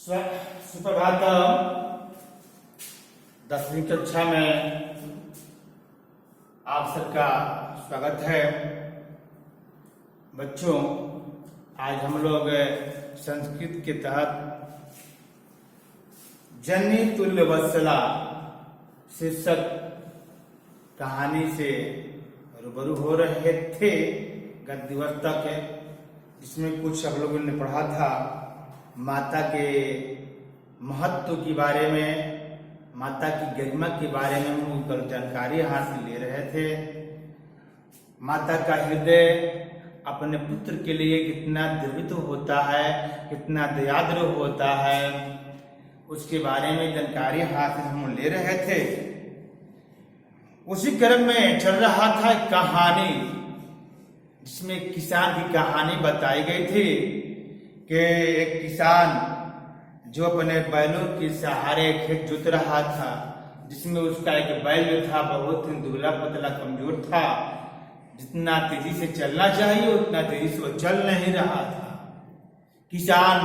सुप्रभात। 10वीं कक्षा में आप सबका स्वागत है। बच्चों, आज हम लोग संस्कृत के तहत जननी तुल्य वत्सला शीर्षक कहानी से रूबरू हो रहे थे गत दिवस तक, जिसमें कुछ हम लोगों ने पढ़ा था माता के महत्व के बारे में, माता की गरिमा के बारे में हम लोग जानकारी हासिल ले रहे थे। माता का हृदय अपने पुत्र के लिए कितना द्रवित होता है, कितना दयाद्र होता है, उसके बारे में जानकारी हासिल हम ले रहे थे। उसी क्रम में चल रहा था एक कहानी, जिसमें किसान की कहानी बताई गई थी कि एक किसान जो अपने बैलों के सहारे खेत जोत रहा था, जिसमें उसका एक बैल जो था बहुत ही दुबला पतला कमजोर था। जितना तेजी से चलना चाहिए उतना तेजी से वो चल नहीं रहा था। किसान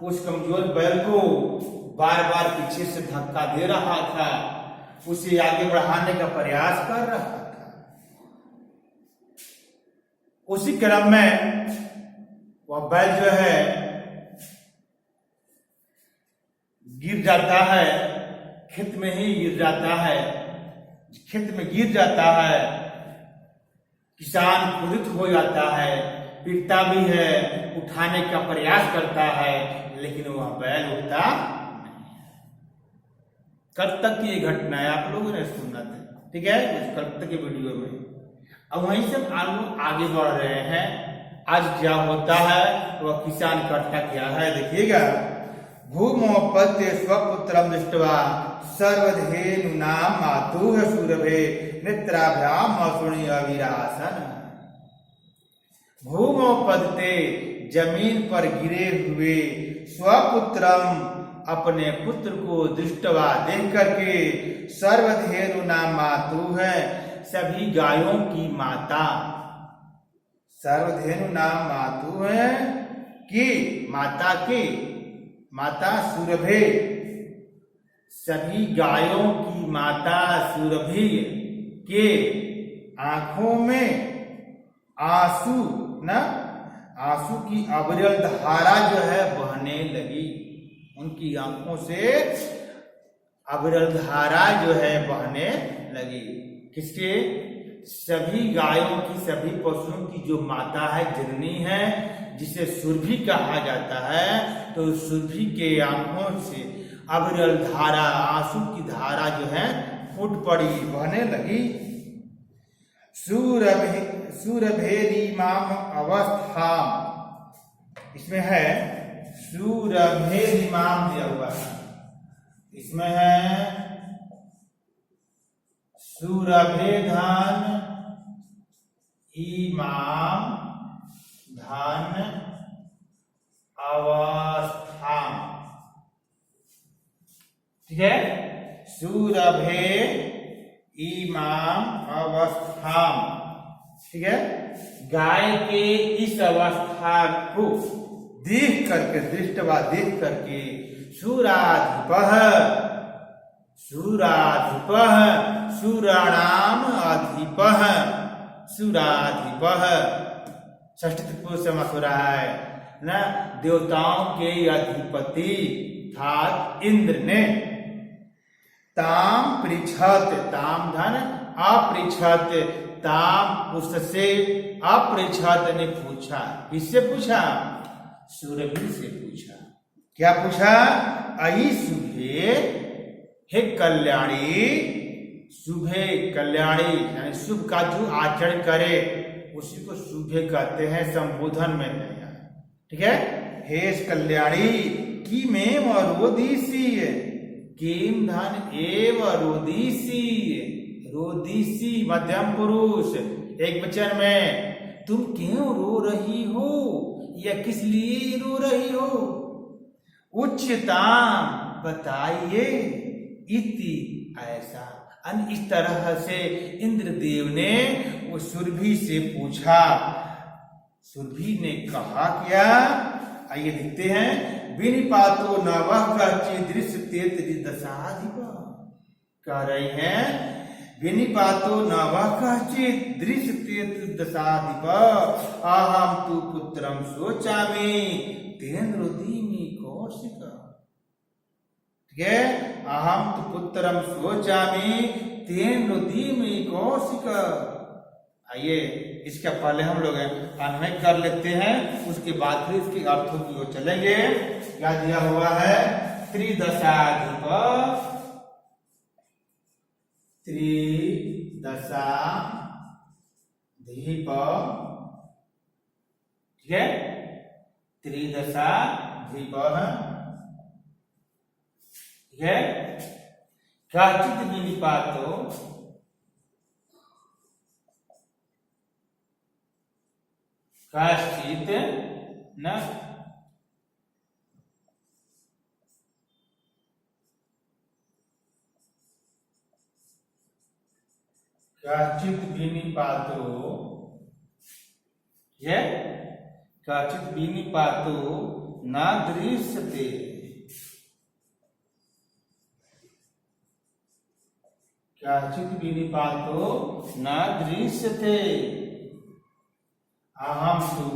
उस कमजोर बैल को बार बार पीछे से धक्का दे रहा था, उसे आगे बढ़ाने का प्रयास कर रहा था। उसी क्रम में वह बैल जो है गिर जाता है, खेत में ही गिर जाता है। खेत में गिर जाता है, किसान क्रोधित हो जाता है, पीटता भी है, उठाने का प्रयास करता है, लेकिन वह बैल उठता नहीं है। कल तक की ये घटना है, आप लोगों ने सुना था, ठीक है, कल तक के वीडियो में। अब वहीं से हम आगे बढ़ रहे हैं। आज क्या होता है, वह किसान करता क्या है, देखिएगा। भूमोपत्य स्वपुत्रम दृष्ट्वा सर्वधेनुना मातुः सुरभे नेत्राभ्याम असुणी अविरासन। भूमोपत्ते जमीन पर गिरे हुए स्वपुत्रम अपने पुत्र को दृष्टवा देख करके, सर्वधेनुना मातुः सभी गायों की माता, सर्वधेनुना मातुः की माता की माता सुरभे, सभी गायों की माता सुरभि के आंखों में आंसू आंसू की अविरल धारा जो है बहने लगी। उनकी आंखों से अविरल धारा जो है बहने लगी। किसके? सभी गायों की, सभी पशुओं की जो माता है, जननी है, जिसे सुरभि कहा जाता है, तो सुरभि के आंखों से अविरल धारा, आंसू की धारा जो है फूट पड़ी, बहने लगी। सूरभेरीमाम अवस्थाम, इसमें है सूरभेरीमाम दिया हुआ है, इसमें है सूरभे धन इमाम धन अवस्था, ठीक है। सूरभे इमाम अवस्था, ठीक है। गाय के इस अवस्था को देख करके, दृष्टवा देख करके, सूराधिपः सूराधिपः सुराणाम अधिपः, सुराधिपः षष्ठी पुरुष समास हो रहा है ना। देवताओं के अधिपति था इंद्र ने, ताम पृछत, ताम धन अपृछत, ताम उससे अपृछत ने पूछा। किससे पूछा? सुरभि से पूछा। क्या पूछा? अयि शुभे, हे कल्याणी, शुभे कल्याणी, यानी शुभ का जो आचरण करे उसी को शुभे कहते हैं, संबोधन में है, ठीक है। हे कल्याणी, किमेव रोदिसी, किम धन एव रोदिसी, रोदिसी मध्यम पुरुष एक वचन में, तुम क्यों रो रही हो या किस लिए रो रही हो? उच्चताम, बताइए, इति ऐसा, इस तरह से इंद्रदेव ने वो सुरभि से पूछा। सुरभि ने कहा क्या? आइए देखते हैं। विनिपातो न वह कश्चित् दृश्यते त्रिदशाधिप। कह रहे हैं विनिपातो न वह कश्चित् दृश्यते त्रिदशाधिप। अहम तु पुत्रम शोचामि तेन रुदिमि कौशिक। ठीक है, अहम तु पुत्रम शोचामि तेन रुदिमि कौशिक। आइए इसका पहले हम लोग अन्वय कर लेते हैं, उसके बाद फिर इसके अर्थों की ओर चलेंगे। क्या दिया हुआ है? त्रिदशाधिप, त्रिदशाधिप, ठीक है, त्रिदशाधिप, ठीक है। कश्चित् विनिपातो कश्चित् न कश्चित् विनिपातो, ये कश्चित् विनिपातो न दृश्यते, कश्चित् विनिपातो न दृश्यते। अहम तु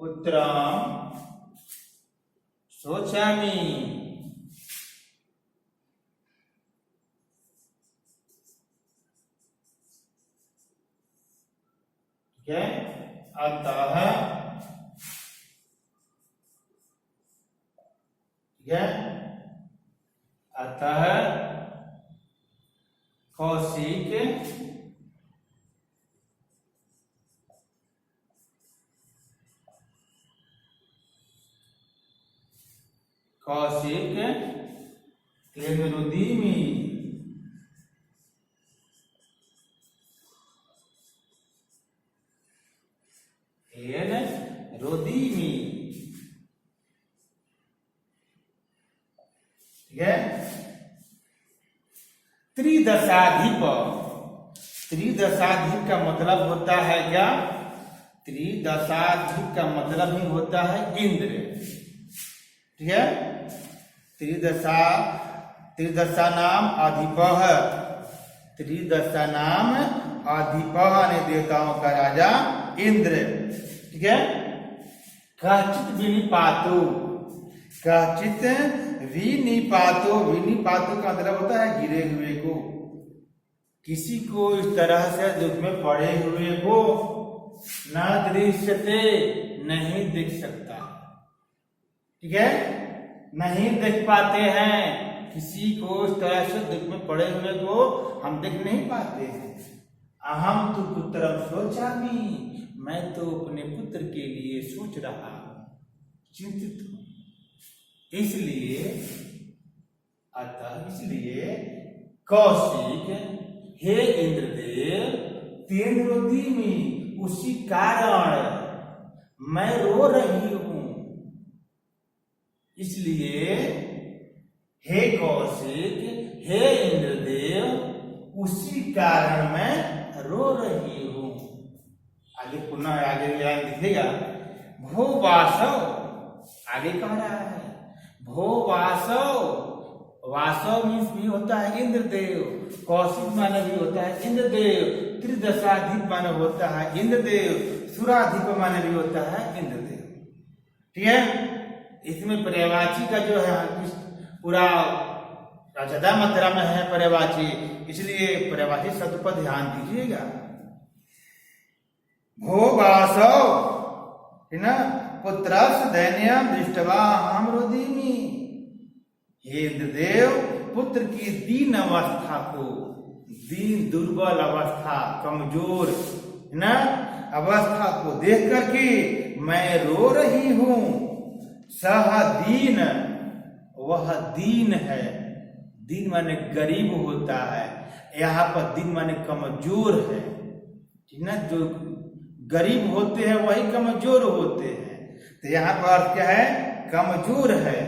पुत्रम शोचामि, ठीक है। अतः, ठीक है, अतः कौशिक तेन रुदिमि, तेन रुदिमि, ठीक है। त्रिदशाधिप, त्रिदशाधिप का मतलब होता है क्या? त्रिदशाधिप का मतलब ही होता है इंद्र, ठीक है। त्रिदशा नाम अधिपः, त्रिदशा नाम अधिपः ने देवताओं का राजा इंद्र, ठीक है। कश्चित् विनिपातो, कश्चित् विनिपातो, विनिपातो का मतलब होता है गिरे हुए को, किसी को इस तरह से दुख में पड़े हुए को न दृश्यते, नहीं देख सकता, ठीक है, नहीं देख पाते हैं किसी को इस तरह से दुख में पड़े हुए को हम देख नहीं पाते हैं। अहम तु पुत्रम शोचामि, मैं तो अपने पुत्र के लिए सोच रहा हूं, चिंतित हूं, इसलिए अतः इसलिए कौशिक, हे इंद्रदेव, तेन रुदिमि, उसी कारण मैं रो रही हूं, इसलिए हे कौशिक, हे इंद्रदेव, उसी कारण मैं रो रही हूं। आगे पुनः आगे दिखेगा, भो वासव, आगे कह रहा है भो वासव, वासव मीन्स भी होता है इंद्रदेव, कौशिक माने भी होता है इंद्रदेव, त्रिदशाधिप माने होता है इंद्रदेव, सुराधिप माने भी होता है इंद्रदेव, ठीक है। इसमें पर्यायवाची का जो है पूरा ज्यादा मात्रा में है पर्यायवाची, इसलिए पर्यायवाची शब्द पर ध्यान दीजिएगा। भो वासव, है ना, पुत्रस्य दैन्यम दृष्ट्वा अहम रुदिमि, हे इंद्रदेव, पुत्र की दीन अवस्था को, दीन दुर्बल अवस्था, कमजोर, है ना, अवस्था को देख करके मैं रो रही हूं। सह दीन, वह दीन है, दीन माने गरीब होता है, यहाँ पर दीन माने कमजोर है, ठीक ना, जो गरीब होते हैं वही कमजोर होते हैं, तो यहाँ पर क्या है? कमजोर है,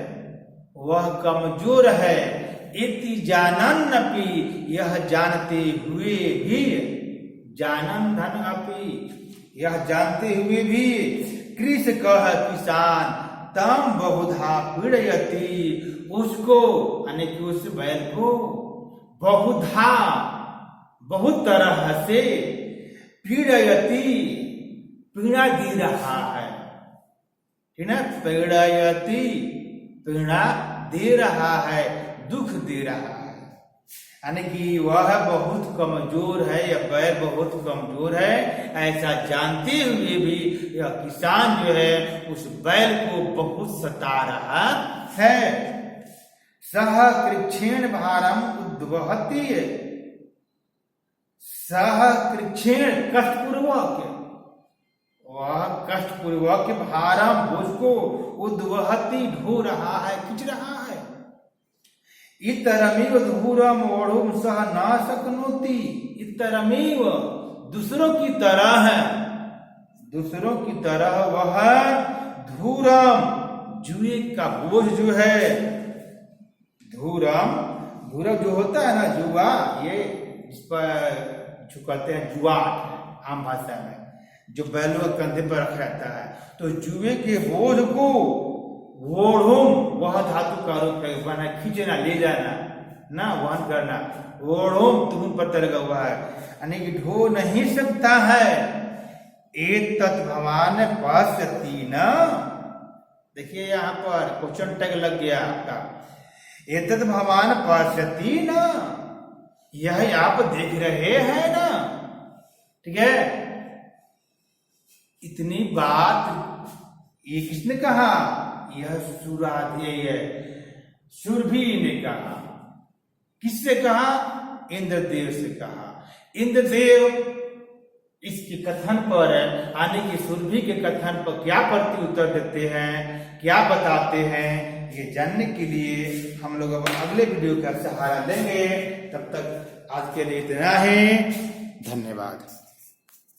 वह कमजोर है। इति जानन्नपि, यह जानते हुए भी, जानन धन अपि, यह जानते हुए भी कृष कह किसान तम बहुधा पीड़यति, उसको यानी कि उस बैल को बहुधा बहुत तरह से पीड़यति पीड़ा दे रहा है, पीड़यति पीड़ा दे रहा है, दुख दे रहा है, यानी कि वह बहुत कमजोर है, यह बैल बहुत कमजोर है, ऐसा जानते हुए भी यह किसान जो है उस बैल को बहुत सता रहा है। सह कृच्छेण भारम उद्वहति, सह कृच्छेण कष्टपूर्वक, वह कष्टपूर्वक भारम बोझ को उद्वहति ढो रहा है, खींच रहा है। इतरमेव धूरम ओढ़ुम सह न शक्नोति, इतरमेव दूसरों की तरह है, दूसरों की तरह वह धूरम जुए का बोझ जो है, धूरम धूरम जो होता है ना जुआ, ये जिस पर जो कहते हैं जुआ आम भाषा में, जो बैलों के कंधे पर रखा रहता है, तो जुए के बोझ को ओढ़ुम, वह धातु का रूप है, खींचना ले जाना ना वहन करना, ओढ़ुम तुम पर लगा हुआ है, यानी कि ढो नहीं सकता है। एतत् भवान पश्यति न, देखिए यहाँ पर क्वेश्चन टैग लग गया आपका, एतत् भवान पश्यति न, यह आप देख रहे हैं ना, ठीक है। इतनी बात ये किसने कहा, यह सुराध्याय सुरभि ने कहा, किससे कहा, इंद्रदेव से कहा। इंद्रदेव इसके कथन पर आने की सुरभि के कथन पर क्या प्रति उत्तर देते हैं, क्या बताते हैं, ये जानने के लिए हम लोग अब अगले वीडियो का सहारा लेंगे। तब तक आज के लिए इतना ही, धन्यवाद।